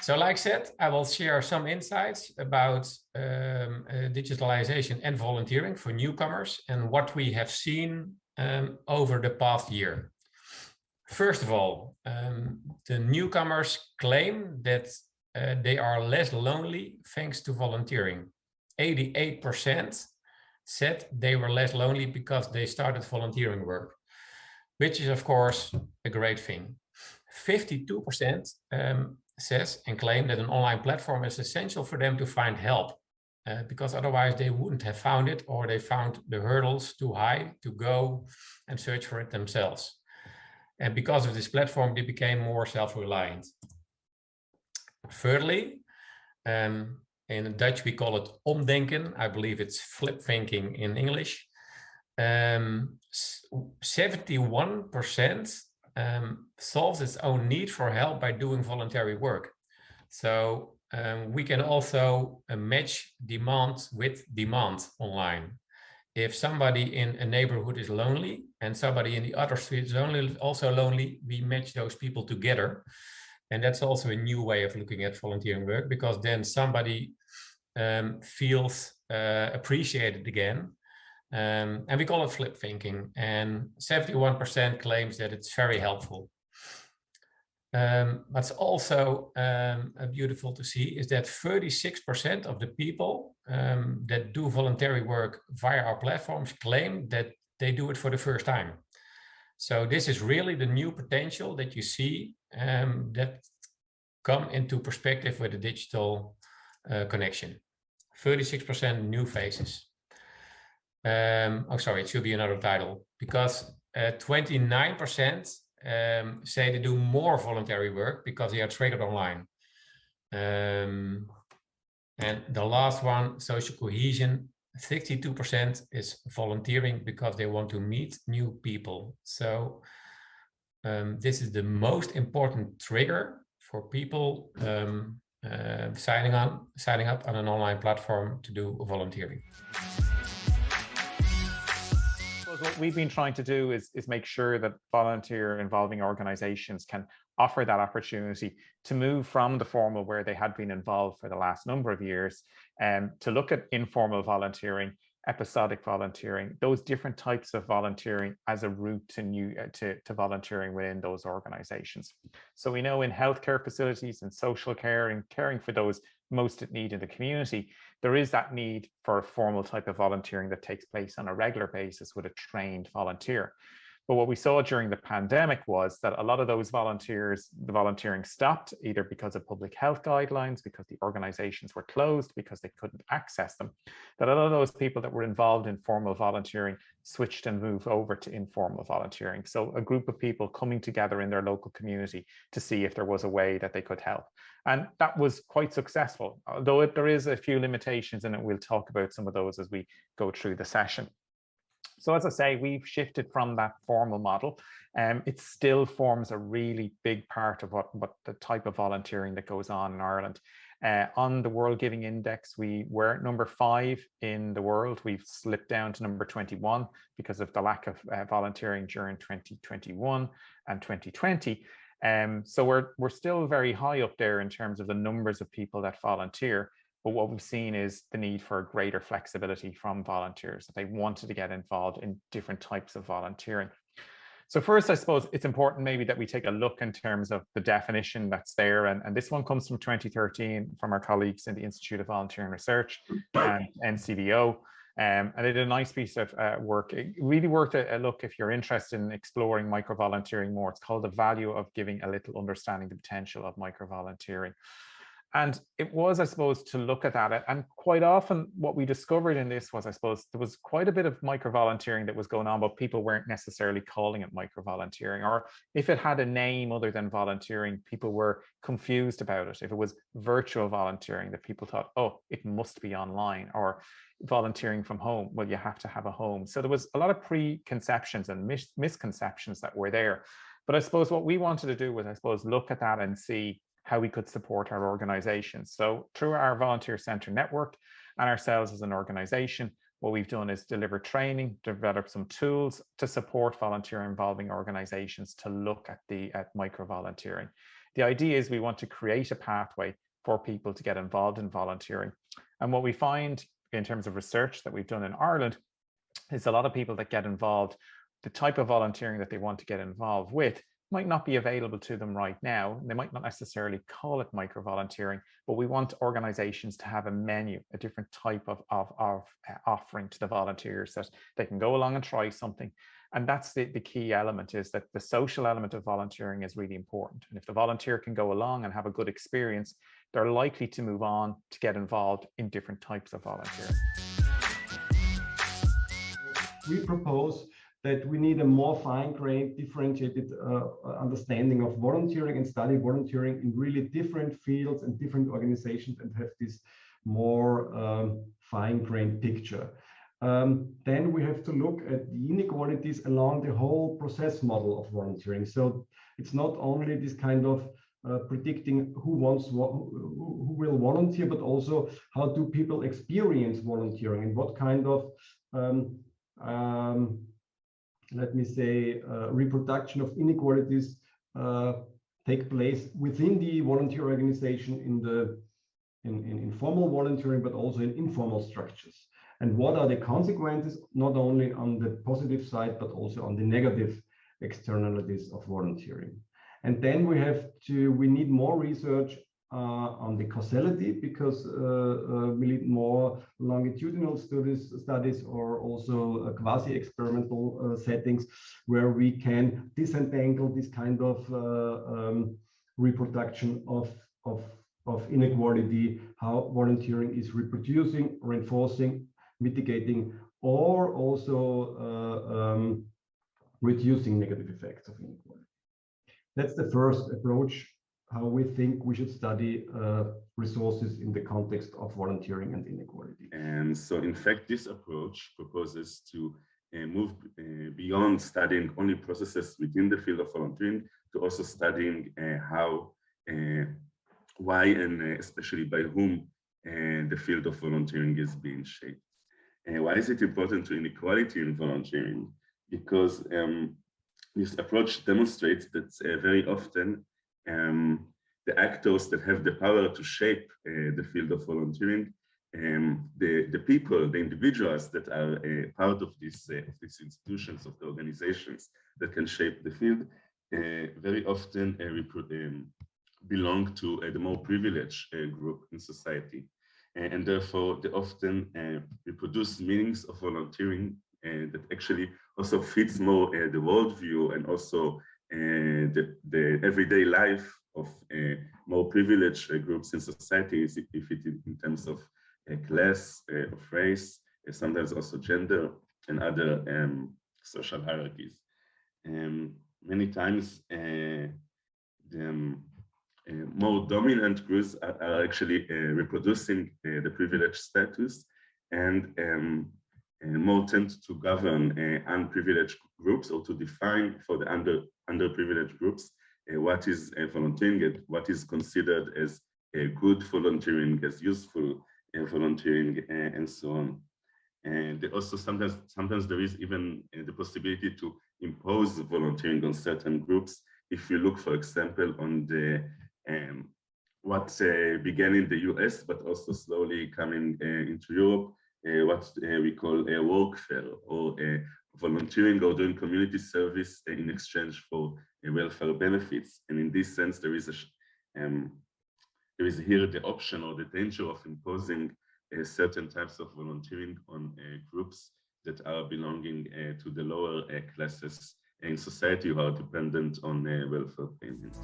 So like I said, I will share some insights about digitalization and volunteering for newcomers and what we have seen over the past year. First of all, the newcomers claim that they are less lonely thanks to volunteering. 88% said they were less lonely because they started volunteering work, which is of course a great thing. 52% says and claim that an online platform is essential for them to find help, because otherwise they wouldn't have found it, or they found the hurdles too high to go and search for it themselves. And because of this platform, they became more self-reliant. Thirdly, in Dutch we call it omdenken. I believe it's flip thinking in English. 71% solves its own need for help by doing voluntary work. So we can also match demand with demand online. If somebody in a neighborhood is lonely and somebody in the other street is also lonely, we match those people together. And that's also a new way of looking at volunteering work, because then somebody feels appreciated again. And we call it flip thinking. And 71% claims that it's very helpful. What's also beautiful to see is that 36% of the people that do voluntary work via our platforms claim that they do it for the first time. So this is really the new potential that you see that come into perspective with the digital connection. 36% new faces. Oh, sorry, it should be another title, because 29% say they do more voluntary work because they are triggered online. And the last one, social cohesion, 62% is volunteering because they want to meet new people. So this is the most important trigger for people signing up on an online platform to do volunteering. What we've been trying to do is make sure that volunteer involving organizations can offer that opportunity to move from the formal, where they had been involved for the last number of years, to look at informal volunteering, episodic volunteering, those different types of volunteering as a route to volunteering within those organizations. So we know in healthcare facilities and social care and caring for those most in need in the community, there is that need for a formal type of volunteering that takes place on a regular basis with a trained volunteer. But what we saw during the pandemic was that a lot of those volunteers, the volunteering stopped, either because of public health guidelines, because the organizations were closed, because they couldn't access them. That a lot of those people that were involved in formal volunteering switched and moved over to informal volunteering. So a group of people coming together in their local community to see if there was a way that they could help. And that was quite successful, although there is a few limitations, and we'll talk about some of those as we go through the session. So as I say, we've shifted from that formal model. It still forms a really big part of what the type of volunteering that goes on in Ireland. On the World Giving Index, we were number 5 in the world. We've slipped down to number 21 because of the lack of volunteering during 2021 and 2020. So we're still very high up there in terms of the numbers of people that volunteer. But what we've seen is the need for greater flexibility from volunteers, that they wanted to get involved in different types of volunteering. So first, I suppose it's important maybe that we take a look in terms of the definition that's there. And this one comes from 2013 from our colleagues in the Institute of Volunteering Research and NCVO. And they did a nice piece of work. It really worth a look if you're interested in exploring micro-volunteering more. It's called The Value of Giving a Little, Understanding the Potential of Micro-Volunteering. And it was, I suppose, to look at that. And quite often what we discovered in this was, I suppose, there was quite a bit of micro-volunteering that was going on, but people weren't necessarily calling it micro-volunteering. Or if it had a name other than volunteering, people were confused about it. If it was virtual volunteering, that people thought, oh, it must be online. Or volunteering from home, well, you have to have a home. So there was a lot of preconceptions and misconceptions that were there. But I suppose what we wanted to do was, I suppose, look at that and see how we could support our organizations. So through our volunteer center network and ourselves as an organization, what we've done is deliver training, develop some tools to support volunteer involving organizations to look at micro volunteering. The idea is we want to create a pathway for people to get involved in volunteering. And what we find in terms of research that we've done in Ireland is a lot of people that get involved, the type of volunteering that they want to get involved with might not be available to them right now. They might not necessarily call it micro-volunteering, but we want organizations to have a menu, a different type of offering to the volunteers that they can go along and try something. And that's the key element, is that the social element of volunteering is really important. And if the volunteer can go along and have a good experience, they're likely to move on to get involved in different types of volunteering. We propose that we need a more fine-grained, differentiated understanding of volunteering and study volunteering in really different fields and different organizations, and have this more fine-grained picture. Then we have to look at the inequalities along the whole process model of volunteering. So it's not only this kind of predicting who will volunteer, but also how do people experience volunteering, and what kind of let me say reproduction of inequalities take place within the volunteer organization in formal volunteering, but also in informal structures. And what are the consequences, not only on the positive side, but also on the negative externalities of volunteering. And then we need more research on the causality, because we need more longitudinal studies or also quasi-experimental settings where we can disentangle this kind of reproduction of inequality, how volunteering is reproducing, reinforcing, mitigating, or also reducing negative effects of inequality. That's the first approach, how we think we should study resources in the context of volunteering and inequality. And so, in fact, this approach proposes to move beyond studying only processes within the field of volunteering to also studying how, why, and especially by whom the field of volunteering is being shaped. Why is it important to inequality in volunteering? Because this approach demonstrates that very often the actors that have the power to shape the field of volunteering, the people, the individuals that are part of these institutions, of the organizations that can shape the field, very often belong to the more privileged group in society. And therefore, they often reproduce meanings of volunteering that actually also fits more the worldview and also the everyday life of more privileged groups in society, if it is in terms of class, of race, sometimes also gender and other social hierarchies. Many times, the more dominant groups are actually reproducing the privileged status, and more tend to govern unprivileged groups, or to define for the underprivileged groups what is volunteering and what is considered as good volunteering, as useful volunteering, and so on. And also sometimes there is even the possibility to impose volunteering on certain groups. If you look, for example, on the what began in the US, but also slowly coming into Europe, what we call a workfare, or volunteering or doing community service in exchange for welfare benefits. And in this sense, there is here the option or the danger of imposing certain types of volunteering on groups that are belonging to the lower classes in society who are dependent on welfare payments.